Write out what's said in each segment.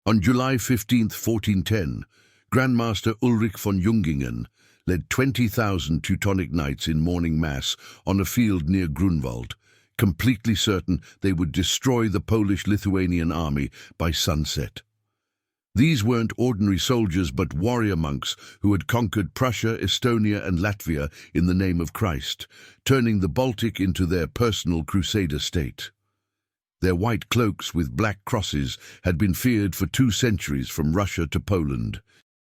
On July 15, 1410, Grandmaster Ulrich von Jungingen led 20,000 Teutonic knights in morning mass on a field near Grunwald, completely certain they would destroy the Polish-Lithuanian army by sunset. These weren't ordinary soldiers but warrior monks who had conquered Prussia, Estonia and Latvia in the name of Christ, turning the Baltic into their personal crusader state. Their white cloaks with black crosses had been feared for 2 centuries from Russia to Poland.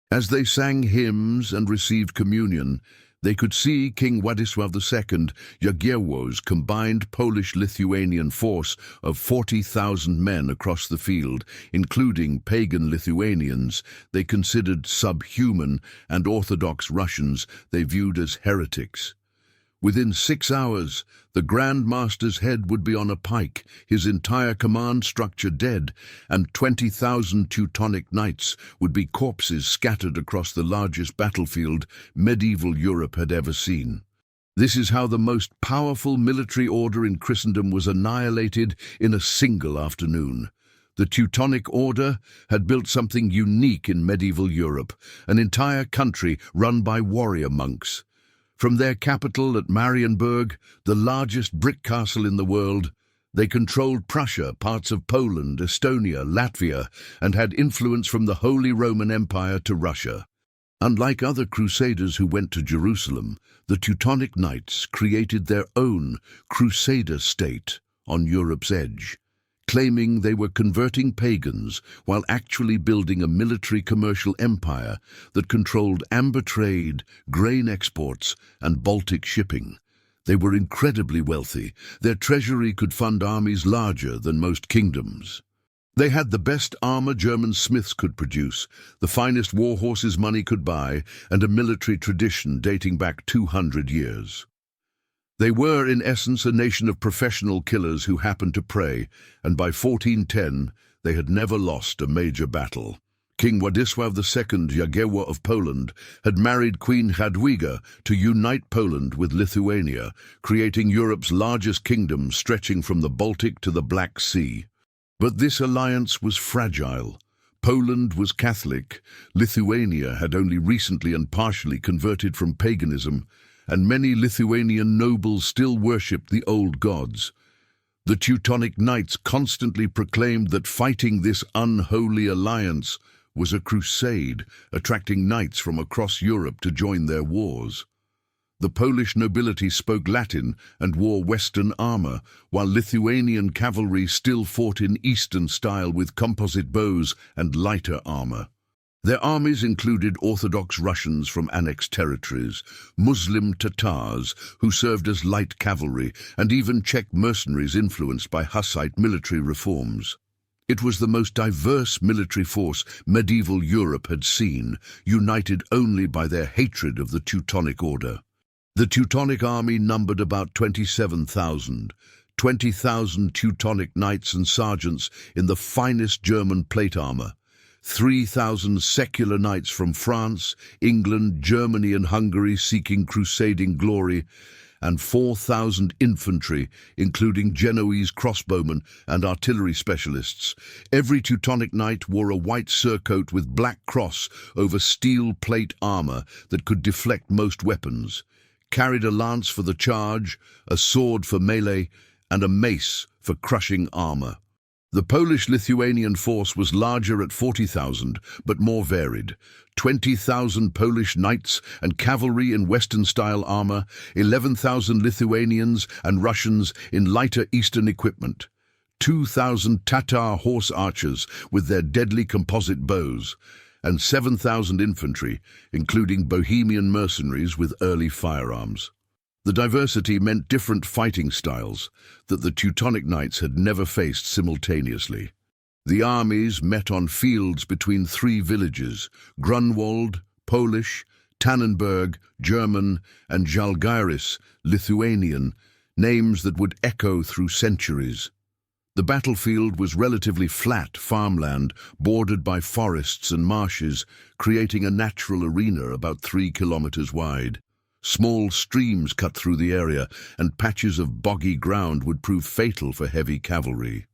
As they sang hymns and received communion, they could see King Władysław II Jagiełło's combined Polish-Lithuanian force of 40,000 men across the field, including pagan Lithuanians they considered subhuman and Orthodox Russians they viewed as heretics. Within 6 hours, the Grandmaster's head would be on a pike, his entire command structure dead, and 20,000 Teutonic knights would be corpses scattered across the largest battlefield medieval Europe had ever seen. This is how the most powerful military order in Christendom was annihilated in a single afternoon. The Teutonic Order had built something unique in medieval Europe, an entire country run by warrior monks. From their capital at Marienburg, the largest brick castle in the world, they controlled Prussia, parts of Poland, Estonia, Latvia, and had influence from the Holy Roman Empire to Russia. Unlike other crusaders who went to Jerusalem, the Teutonic Knights created their own crusader state on Europe's edge, claiming they were converting pagans while actually building a military commercial empire that controlled amber trade, grain exports, and Baltic shipping. They were incredibly wealthy. Their treasury could fund armies larger than most kingdoms. They had the best armor German smiths could produce, the finest war horses money could buy, and a military tradition dating back 200 years. They were, in essence, a nation of professional killers who happened to prey, and by 1410 they had never lost a major battle. King Władysław II Jagiełło of Poland had married Queen Jadwiga to unite Poland with Lithuania, creating Europe's largest kingdom stretching from the Baltic to the Black Sea. But this alliance was fragile. Poland was Catholic, Lithuania had only recently and partially converted from paganism, and many Lithuanian nobles still worshipped the old gods. The Teutonic Knights constantly proclaimed that fighting this unholy alliance was a crusade, attracting knights from across Europe to join their wars. The Polish nobility spoke Latin and wore Western armor, while Lithuanian cavalry still fought in Eastern style with composite bows and lighter armor. Their armies included Orthodox Russians from annexed territories, Muslim Tatars who served as light cavalry, and even Czech mercenaries influenced by Hussite military reforms. It was the most diverse military force medieval Europe had seen, united only by their hatred of the Teutonic Order. The Teutonic army numbered about 27,000, 20,000 Teutonic knights and sergeants in the finest German plate armor, 3,000 secular knights from France, England, Germany and Hungary seeking crusading glory, and 4,000 infantry, including Genoese crossbowmen and artillery specialists. Every Teutonic knight wore a white surcoat with black cross over steel plate armor that could deflect most weapons, carried a lance for the charge, a sword for melee, and a mace for crushing armor. The Polish-Lithuanian force was larger at 40,000, but more varied. 20,000 Polish knights and cavalry in Western-style armor, 11,000 Lithuanians and Russians in lighter Eastern equipment, 2,000 Tatar horse archers with their deadly composite bows, and 7,000 infantry, including Bohemian mercenaries with early firearms. The diversity meant different fighting styles that the Teutonic Knights had never faced simultaneously. The armies met on fields between 3 villages, Grunwald, Polish, Tannenberg, German, and Žalgiris, Lithuanian, names that would echo through centuries. The battlefield was relatively flat farmland bordered by forests and marshes, creating a natural arena about 3 kilometers wide. Small streams cut through the area, and patches of boggy ground would prove fatal for heavy cavalry.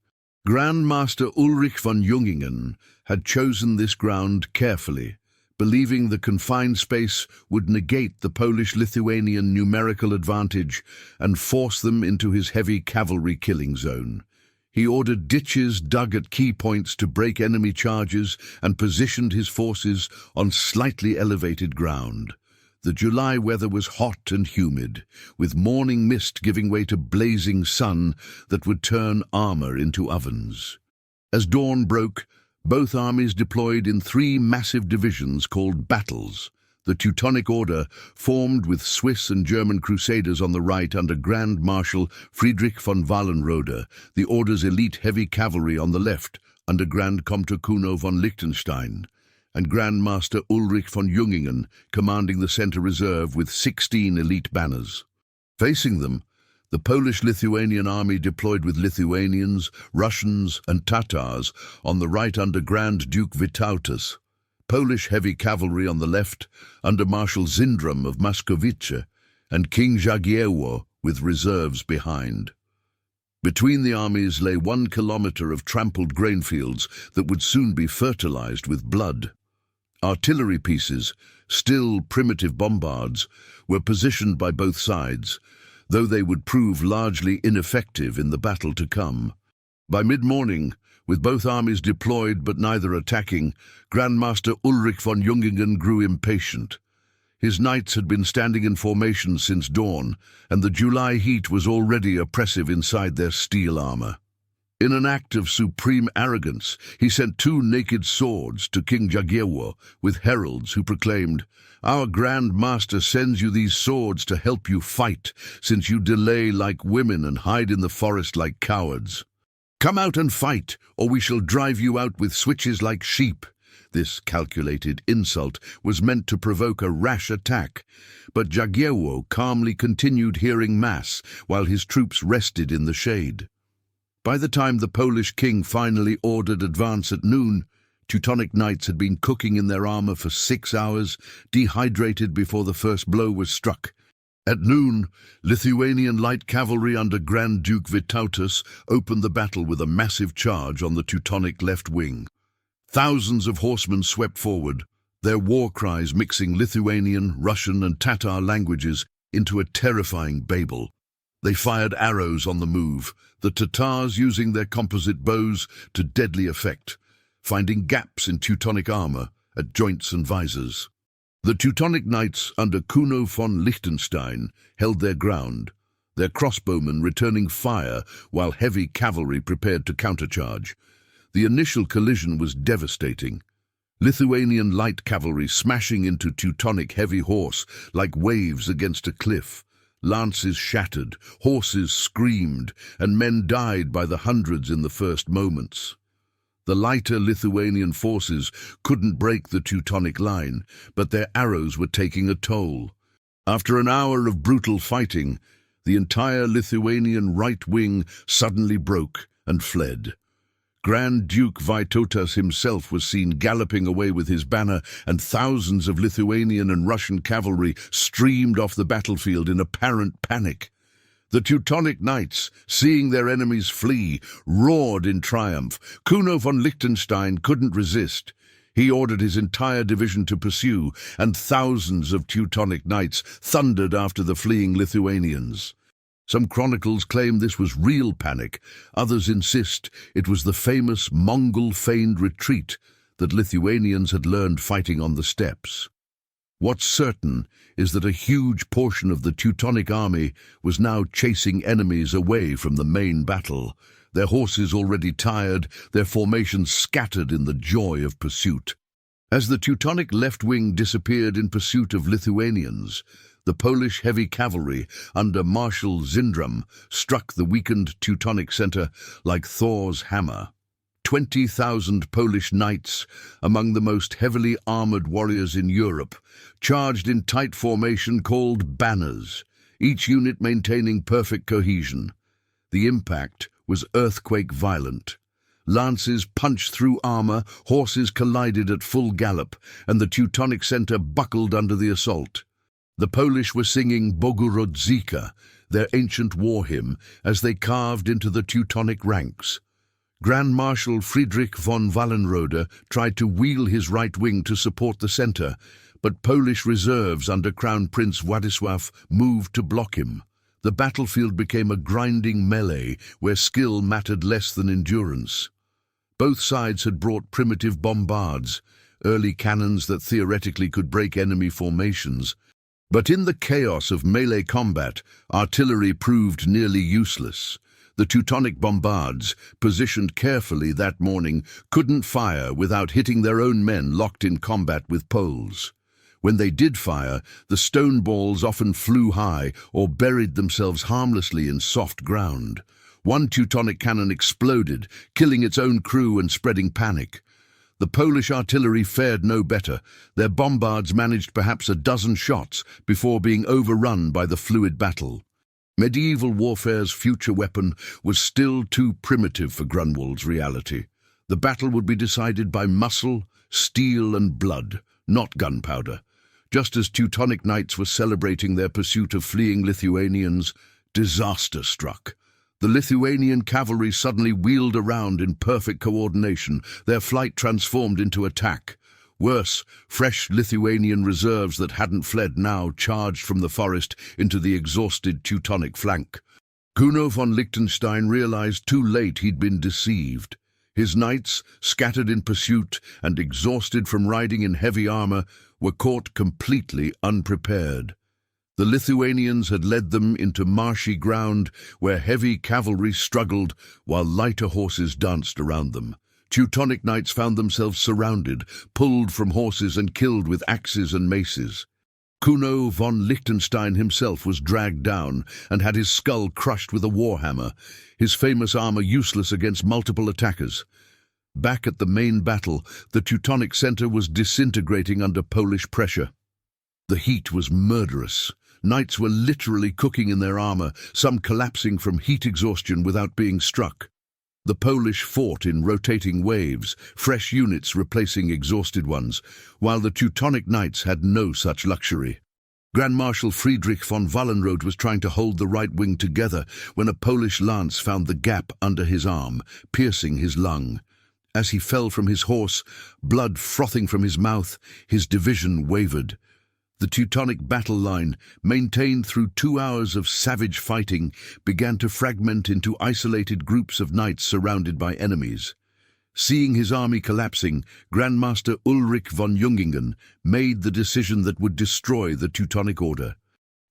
Grandmaster Ulrich von Jungingen had chosen this ground carefully, believing the confined space would negate the Polish-Lithuanian numerical advantage and force them into his heavy cavalry killing zone. He ordered ditches dug at key points to break enemy charges and positioned his forces on slightly elevated ground. The July weather was hot and humid, with morning mist giving way to blazing sun that would turn armor into ovens. As dawn broke, both armies deployed in 3 massive divisions called battles. The Teutonic Order formed with Swiss and German crusaders on the right under Grand Marshal Friedrich von Wallenrode, the Order's elite heavy cavalry on the left under Grand Comte Kuno von Liechtenstein, and Grandmaster Ulrich von Jungingen commanding the center reserve with 16 elite banners. Facing them, the Polish-Lithuanian army deployed with Lithuanians, Russians and Tatars on the right under Grand Duke Vytautas, Polish heavy cavalry on the left under Marshal Zindram of Muscovite, and King Żalgiris with reserves behind. Between the armies lay 1 kilometer of trampled grain fields that would soon be fertilized with blood. Artillery pieces, still primitive bombards, were positioned by both sides, though they would prove largely ineffective in the battle to come. By mid-morning, with both armies deployed but neither attacking, Grandmaster Ulrich von Jungingen grew impatient. His knights had been standing in formation since dawn, and the July heat was already oppressive inside their steel armor. In an act of supreme arrogance, he sent 2 naked swords to King Żalgiris with heralds who proclaimed, "Our Grand Master sends you these swords to help you fight, since you delay like women and hide in the forest like cowards. Come out and fight, or we shall drive you out with switches like sheep." This calculated insult was meant to provoke a rash attack, but Żalgiris calmly continued hearing Mass while his troops rested in the shade. By the time the Polish king finally ordered advance at noon, Teutonic knights had been cooking in their armor for 6 hours, dehydrated before the first blow was struck. At noon, Lithuanian light cavalry under Grand Duke Vytautas opened the battle with a massive charge on the Teutonic left wing. Thousands of horsemen swept forward, their war cries mixing Lithuanian, Russian and Tatar languages into a terrifying babel. They fired arrows on the move, the Tatars using their composite bows to deadly effect, finding gaps in Teutonic armor at joints and visors. The Teutonic knights under Kuno von Liechtenstein held their ground, their crossbowmen returning fire while heavy cavalry prepared to countercharge. The initial collision was devastating. Lithuanian light cavalry smashing into Teutonic heavy horse like waves against a cliff. Lances shattered, horses screamed, and men died by the hundreds in the first moments. The lighter Lithuanian forces couldn't break the Teutonic line, but their arrows were taking a toll. After an hour of brutal fighting, the entire Lithuanian right wing suddenly broke and fled. Grand Duke Vytautas himself was seen galloping away with his banner, and thousands of Lithuanian and Russian cavalry streamed off the battlefield in apparent panic. The Teutonic knights, seeing their enemies flee, roared in triumph. Kuno von Liechtenstein couldn't resist. He ordered his entire division to pursue, and thousands of Teutonic knights thundered after the fleeing Lithuanians. Some chronicles claim this was real panic, others insist it was the famous Mongol feigned retreat that Lithuanians had learned fighting on the steppes. What's certain is that a huge portion of the Teutonic army was now chasing enemies away from the main battle, their horses already tired, their formations scattered in the joy of pursuit. As the Teutonic left wing disappeared in pursuit of Lithuanians, the Polish heavy cavalry under Marshal Zindram struck the weakened Teutonic center like Thor's hammer. 20,000 Polish knights, among the most heavily armored warriors in Europe, charged in tight formation called banners, each unit maintaining perfect cohesion. The impact was earthquake violent. Lances punched through armor, horses collided at full gallop, and the Teutonic center buckled under the assault. The Polish were singing Bogurodzica, their ancient war hymn, as they carved into the Teutonic ranks. Grand Marshal Friedrich von Wallenrode tried to wheel his right wing to support the center, but Polish reserves under Crown Prince Władysław moved to block him. The battlefield became a grinding melee where skill mattered less than endurance. Both sides had brought primitive bombards, early cannons that theoretically could break enemy formations. But in the chaos of melee combat, artillery proved nearly useless. The Teutonic bombards, positioned carefully that morning, couldn't fire without hitting their own men locked in combat with Poles. When they did fire, the stone balls often flew high or buried themselves harmlessly in soft ground. One Teutonic cannon exploded, killing its own crew and spreading panic. The Polish artillery fared no better. Their bombards managed perhaps a dozen shots before being overrun by the fluid battle. Medieval warfare's future weapon was still too primitive for Grunwald's reality. The battle would be decided by muscle, steel and blood, not gunpowder. Just as Teutonic knights were celebrating their pursuit of fleeing Lithuanians, disaster struck. The Lithuanian cavalry suddenly wheeled around in perfect coordination, their flight transformed into attack. Worse, fresh Lithuanian reserves that hadn't fled now charged from the forest into the exhausted Teutonic flank. Kuno von Liechtenstein realized too late he'd been deceived. His knights, scattered in pursuit and exhausted from riding in heavy armor, were caught completely unprepared. The Lithuanians had led them into marshy ground where heavy cavalry struggled while lighter horses danced around them. Teutonic knights found themselves surrounded, pulled from horses and killed with axes and maces. Kuno von Liechtenstein himself was dragged down and had his skull crushed with a warhammer, his famous armor useless against multiple attackers. Back at the main battle, the Teutonic center was disintegrating under Polish pressure. The heat was murderous. Knights were literally cooking in their armor, some collapsing from heat exhaustion without being struck. The Polish fought in rotating waves, fresh units replacing exhausted ones, while the Teutonic knights had no such luxury. Grand Marshal Friedrich von Wallenrode was trying to hold the right wing together when a Polish lance found the gap under his arm, piercing his lung. As he fell from his horse, blood frothing from his mouth, his division wavered. The Teutonic battle line, maintained through 2 hours of savage fighting, began to fragment into isolated groups of knights surrounded by enemies. Seeing his army collapsing, Grandmaster Ulrich von Jungingen made the decision that would destroy the Teutonic Order.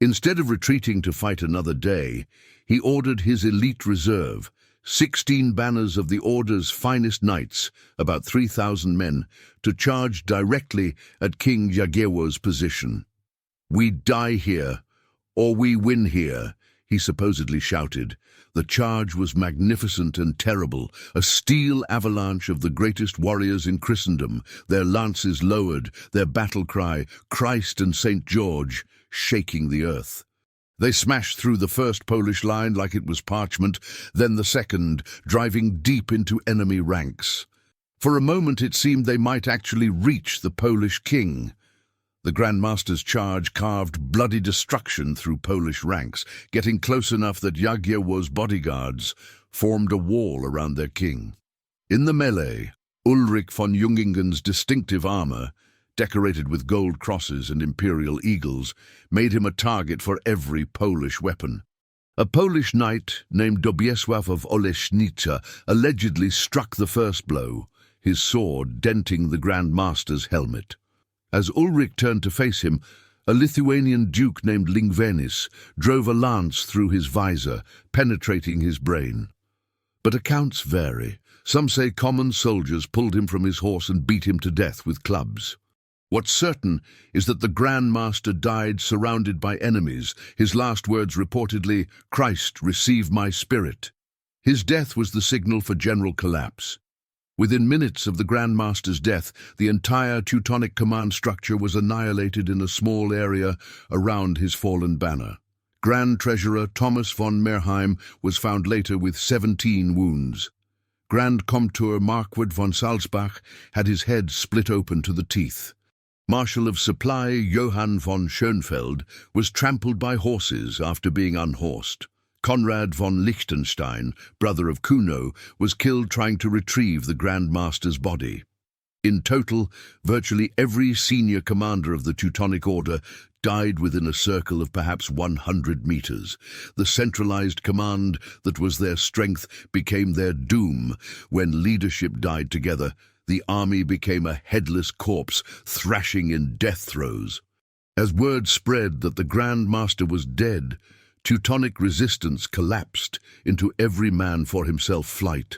Instead of retreating to fight another day, he ordered his elite reserve, 16 banners of the Order's finest knights, about 3,000 men, to charge directly at King Żalgiris's position. "We die here, or we win here," he supposedly shouted. The charge was magnificent and terrible, a steel avalanche of the greatest warriors in Christendom, their lances lowered, their battle cry, "Christ and St. George," shaking the earth. They smashed through the first Polish line like it was parchment, then the second, driving deep into enemy ranks. For a moment it seemed they might actually reach the Polish king. The Grandmaster's charge carved bloody destruction through Polish ranks, getting close enough that Żalgiris's bodyguards formed a wall around their king. In the melee, Ulrich von Jungingen's distinctive armor, decorated with gold crosses and imperial eagles, made him a target for every Polish weapon. A Polish knight named Dobiesław of Oleśnica allegedly struck the first blow, his sword denting the Grand Master's helmet. As Ulrich turned to face him, a Lithuanian duke named Lingvenis drove a lance through his visor, penetrating his brain. But accounts vary. Some say common soldiers pulled him from his horse and beat him to death with clubs. What's certain is that the Grand Master died surrounded by enemies, his last words reportedly, "Christ, receive my spirit." His death was the signal for general collapse. Within minutes of the Grand Master's death, the entire Teutonic command structure was annihilated in a small area around his fallen banner. Grand Treasurer Thomas von Merheim was found later with 17 wounds. Grand Comteur Marquard von Salzbach had his head split open to the teeth. Marshal of Supply Johann von Schönfeld was trampled by horses after being unhorsed. Konrad von Liechtenstein, brother of Kuno, was killed trying to retrieve the Grandmaster's body. In total, virtually every senior commander of the Teutonic Order died within a circle of perhaps 100 meters. The centralized command that was their strength became their doom. When leadership died together, the army became a headless corpse, thrashing in death throes. As word spread that the Grandmaster was dead, Teutonic resistance collapsed into every man for himself flight.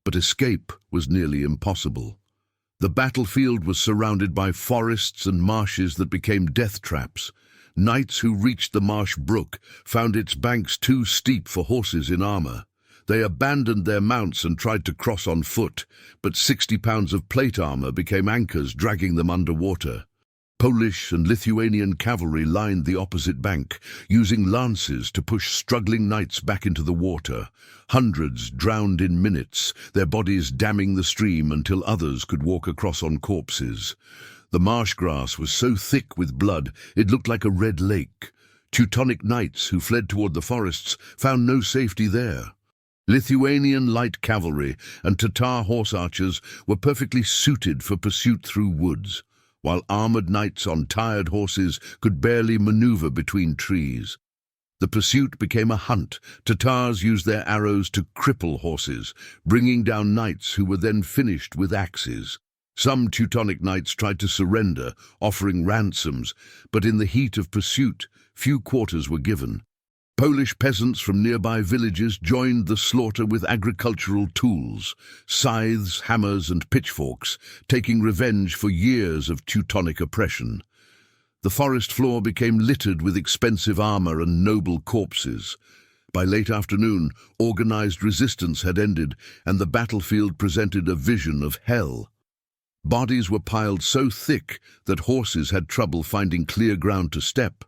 But escape was nearly impossible. The battlefield was surrounded by forests and marshes that became death traps. Knights who reached the marsh brook found its banks too steep for horses in armor. They abandoned their mounts and tried to cross on foot, but 60 pounds of plate armor became anchors, dragging them underwater. Polish and Lithuanian cavalry lined the opposite bank, using lances to push struggling knights back into the water. Hundreds drowned in minutes, their bodies damming the stream until others could walk across on corpses. The marsh grass was so thick with blood it looked like a red lake. Teutonic knights who fled toward the forests found no safety there. Lithuanian light cavalry and Tatar horse archers were perfectly suited for pursuit through woods, while armored knights on tired horses could barely maneuver between trees. The pursuit became a hunt. Tatars used their arrows to cripple horses, bringing down knights who were then finished with axes. Some Teutonic knights tried to surrender, offering ransoms, but in the heat of pursuit, few quarters were given. Polish peasants from nearby villages joined the slaughter with agricultural tools, scythes, hammers, and pitchforks, taking revenge for years of Teutonic oppression. The forest floor became littered with expensive armor and noble corpses. By late afternoon, organized resistance had ended, and the battlefield presented a vision of hell. Bodies were piled so thick that horses had trouble finding clear ground to step.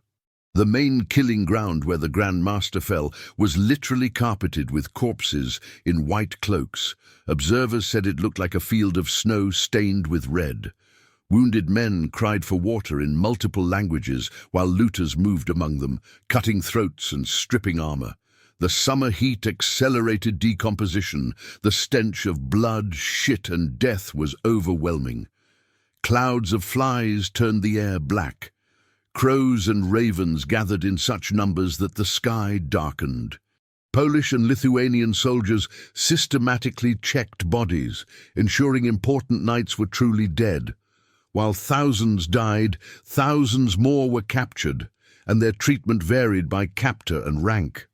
The main killing ground where the Grandmaster fell was literally carpeted with corpses in white cloaks. Observers said it looked like a field of snow stained with red. Wounded men cried for water in multiple languages while looters moved among them, cutting throats and stripping armor. The summer heat accelerated decomposition. The stench of blood, shit, and death was overwhelming. Clouds of flies turned the air black. Crows and ravens gathered in such numbers that the sky darkened. Polish and Lithuanian soldiers systematically checked bodies, ensuring important knights were truly dead. While thousands died, thousands more were captured, and their treatment varied by captor and rank.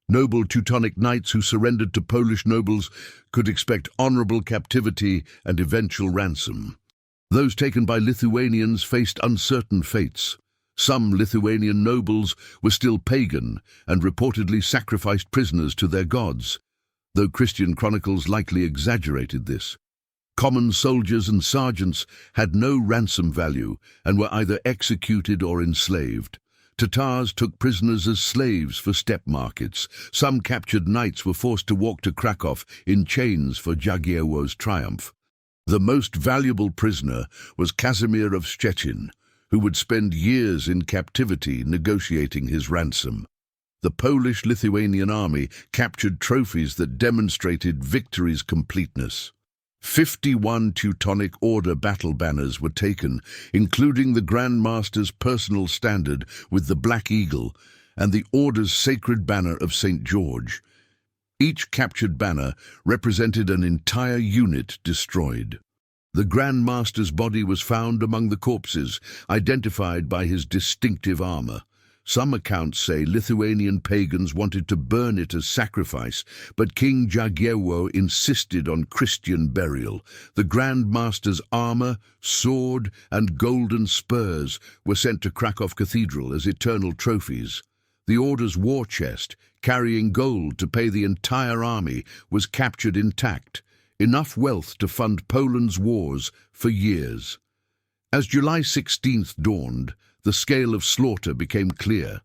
Noble Teutonic knights who surrendered to Polish nobles could expect honorable captivity and eventual ransom. Those taken by Lithuanians faced uncertain fates. Some Lithuanian nobles were still pagan and reportedly sacrificed prisoners to their gods, though Christian chronicles likely exaggerated this. Common soldiers and sergeants had no ransom value and were either executed or enslaved. Tatars took prisoners as slaves for steppe markets. Some captured knights were forced to walk to Krakow in chains for Jagiełło's triumph. The most valuable prisoner was Casimir of Szczecin, who would spend years in captivity negotiating his ransom. The Polish-Lithuanian army captured trophies that demonstrated victory's completeness. 51 Teutonic Order battle banners were taken, including the Grandmaster's personal standard with the Black Eagle and the Order's sacred banner of St. George. Each captured banner represented an entire unit destroyed. The Grandmaster's body was found among the corpses, identified by his distinctive armor. Some accounts say Lithuanian pagans wanted to burn it as sacrifice, but King Jagiełło insisted on Christian burial. The Grandmaster's armor, sword, and golden spurs were sent to Krakow Cathedral as eternal trophies. The Order's war chest, carrying gold to pay the entire army, was captured intact, enough wealth to fund Poland's wars for years. As July 16th dawned, the scale of slaughter became clear.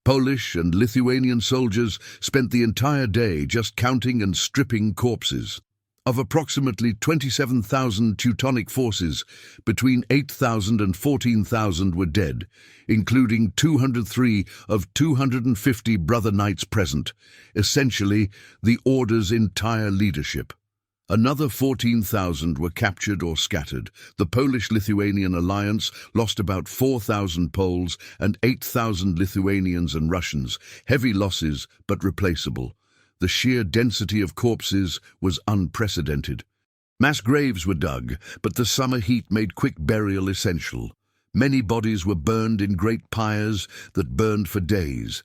Polish and Lithuanian soldiers spent the entire day just counting and stripping corpses. Of approximately 27,000 Teutonic forces, between 8,000 and 14,000 were dead, including 203 of 250 brother knights present, essentially the Order's entire leadership. Another 14,000 were captured or scattered. The Polish-Lithuanian alliance lost about 4,000 Poles and 8,000 Lithuanians and Russians, heavy losses but replaceable. The sheer density of corpses was unprecedented. Mass graves were dug, but the summer heat made quick burial essential. Many bodies were burned in great pyres that burned for days.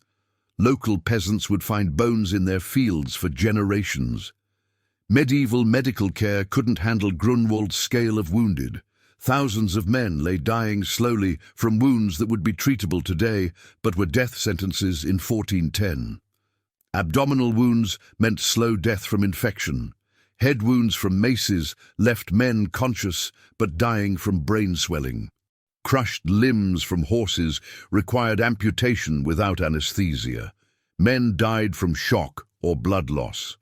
Local peasants would find bones in their fields for generations. Medieval medical care couldn't handle Grunwald's scale of wounded. Thousands of men lay dying slowly from wounds that would be treatable today, but were death sentences in 1410. Abdominal wounds meant slow death from infection. Head wounds from maces left men conscious but dying from brain swelling. Crushed limbs from horses required amputation without anesthesia. Men died from shock or blood loss.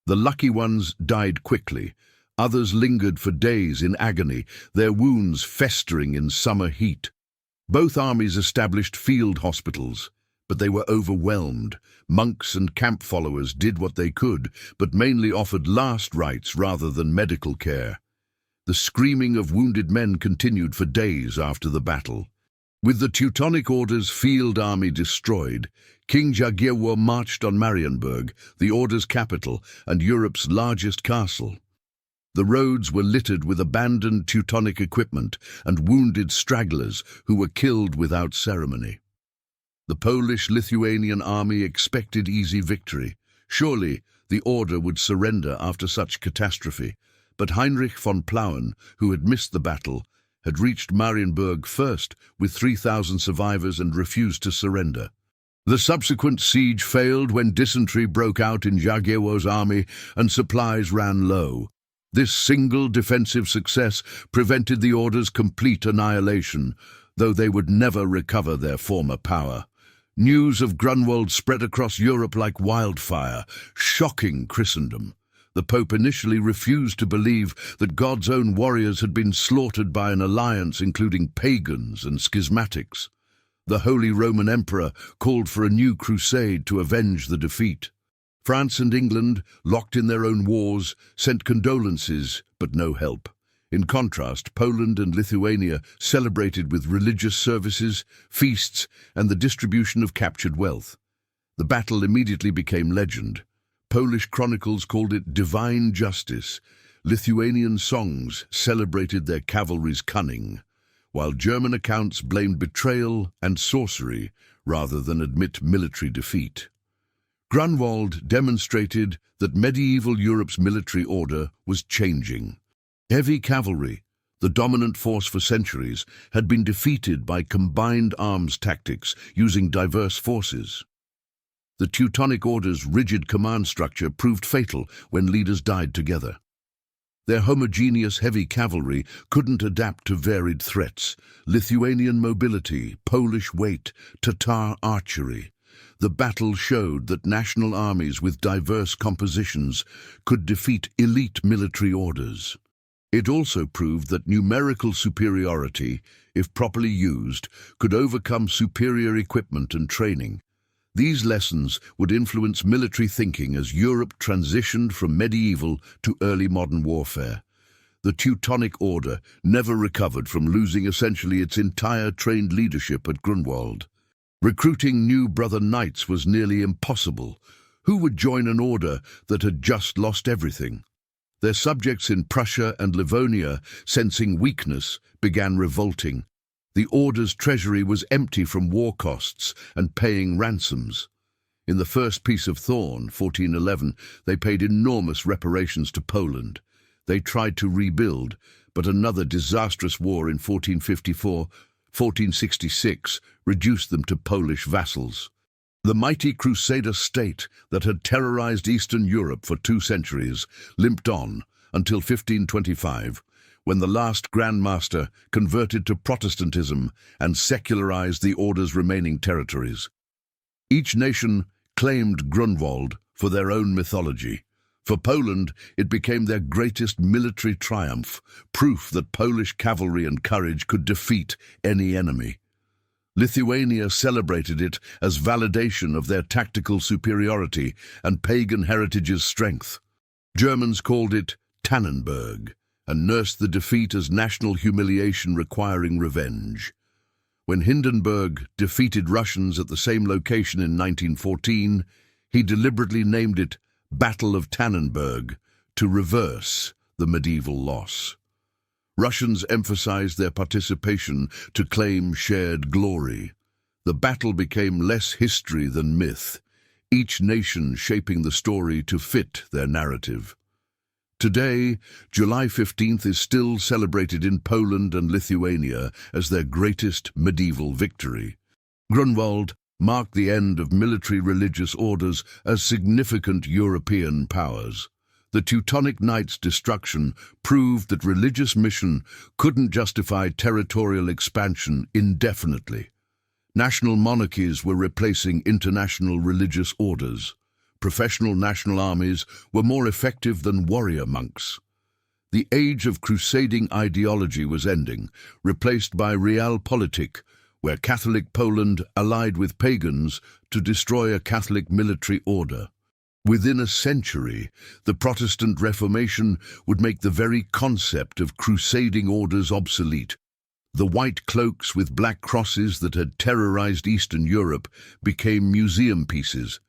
The lucky ones died quickly. Others lingered for days in agony, their wounds festering in summer heat. Both armies established field hospitals, but they were overwhelmed. Monks and camp followers did what they could, but mainly offered last rites rather than medical care. The screaming of wounded men continued for days after the battle. With the Teutonic Order's field army destroyed, King Žalgiris marched on Marienburg, the Order's capital and Europe's largest castle. The roads were littered with abandoned Teutonic equipment and wounded stragglers who were killed without ceremony. The Polish-Lithuanian army expected easy victory. Surely the Order would surrender after such catastrophe, but Heinrich von Plauen, who had missed the battle, had reached Marienburg first with 3,000 survivors and refused to surrender. The subsequent siege failed when dysentery broke out in Žalgiris's army and supplies ran low. This single defensive success prevented the Order's complete annihilation, though they would never recover their former power. News of Grunwald spread across Europe like wildfire, shocking Christendom. The Pope initially refused to believe that God's own warriors had been slaughtered by an alliance including pagans and schismatics. The Holy Roman Emperor called for a new crusade to avenge the defeat. France and England, locked in their own wars, sent condolences but no help. In contrast, Poland and Lithuania celebrated with religious services, feasts, and the distribution of captured wealth. The battle immediately became legend. Polish chronicles called it divine justice. Lithuanian songs celebrated their cavalry's cunning, while German accounts blamed betrayal and sorcery rather than admit military defeat. Grunwald demonstrated that medieval Europe's military order was changing. Heavy cavalry, the dominant force for centuries, had been defeated by combined arms tactics using diverse forces. The Teutonic Order's rigid command structure proved fatal when leaders died together. Their homogeneous heavy cavalry couldn't adapt to varied threats: Lithuanian mobility, Polish weight, Tatar archery. The battle showed that national armies with diverse compositions could defeat elite military orders. It also proved that numerical superiority, if properly used, could overcome superior equipment and training. These lessons would influence military thinking as Europe transitioned from medieval to early modern warfare. The Teutonic Order never recovered from losing essentially its entire trained leadership at Grunwald. Recruiting new brother knights was nearly impossible. Who would join an order that had just lost everything? Their subjects in Prussia and Livonia, sensing weakness, began revolting. The Order's treasury was empty from war costs and paying ransoms. In the First Peace of Thorn, 1411, they paid enormous reparations to Poland. They tried to rebuild, but another disastrous war in 1454-1466 reduced them to Polish vassals. The mighty Crusader state that had terrorized Eastern Europe for 2 centuries limped on until 1525, when the last Grandmaster converted to Protestantism and secularized the Order's remaining territories. Each nation claimed Grunwald for their own mythology. For Poland, it became their greatest military triumph, proof that Polish cavalry and courage could defeat any enemy. Lithuania celebrated it as validation of their tactical superiority and pagan heritage's strength. Germans called it Tannenberg and nursed the defeat as national humiliation requiring revenge. When Hindenburg defeated Russians at the same location in 1914, he deliberately named it Battle of Tannenberg to reverse the medieval loss. Russians emphasized their participation to claim shared glory. The battle became less history than myth, each nation shaping the story to fit their narrative. Today, July 15th is still celebrated in Poland and Lithuania as their greatest medieval victory. Grunwald marked the end of military religious orders as significant European powers. The Teutonic Knights' destruction proved that religious mission couldn't justify territorial expansion indefinitely. National monarchies were replacing international religious orders. Professional national armies were more effective than warrior monks. The age of crusading ideology was ending, replaced by realpolitik, where Catholic Poland allied with pagans to destroy a Catholic military order. Within a century, the Protestant Reformation would make the very concept of crusading orders obsolete. The white cloaks with black crosses that had terrorized Eastern Europe became museum pieces,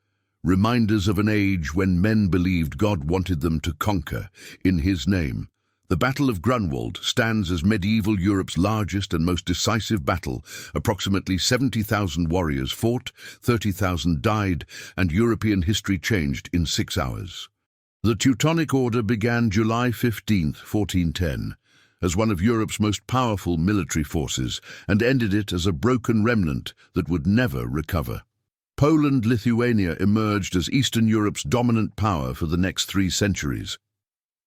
reminders of an age when men believed God wanted them to conquer in his name. The Battle of Grunwald stands as medieval Europe's largest and most decisive battle. Approximately 70,000 warriors fought, 30,000 died, and European history changed in 6 hours. The Teutonic Order began July 15, 1410, as one of Europe's most powerful military forces, and ended it as a broken remnant that would never recover. Poland-Lithuania emerged as Eastern Europe's dominant power for the next 3 centuries.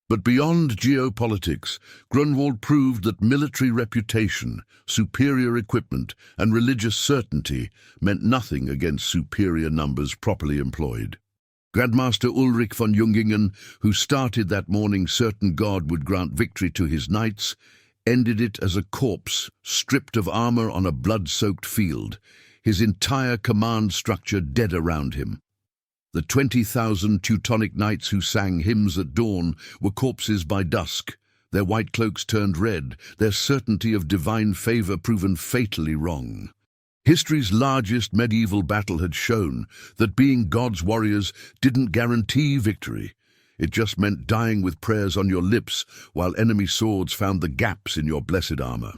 But beyond geopolitics, Grunwald proved that military reputation, superior equipment, and religious certainty meant nothing against superior numbers properly employed. Grandmaster Ulrich von Jungingen, who started that morning certain God would grant victory to his knights, ended it as a corpse stripped of armor on a blood-soaked field, his entire command structure dead around him. The 20,000 Teutonic knights who sang hymns at dawn were corpses by dusk, their white cloaks turned red, their certainty of divine favor proven fatally wrong. History's largest medieval battle had shown that being God's warriors didn't guarantee victory. It just meant dying with prayers on your lips while enemy swords found the gaps in your blessed armor.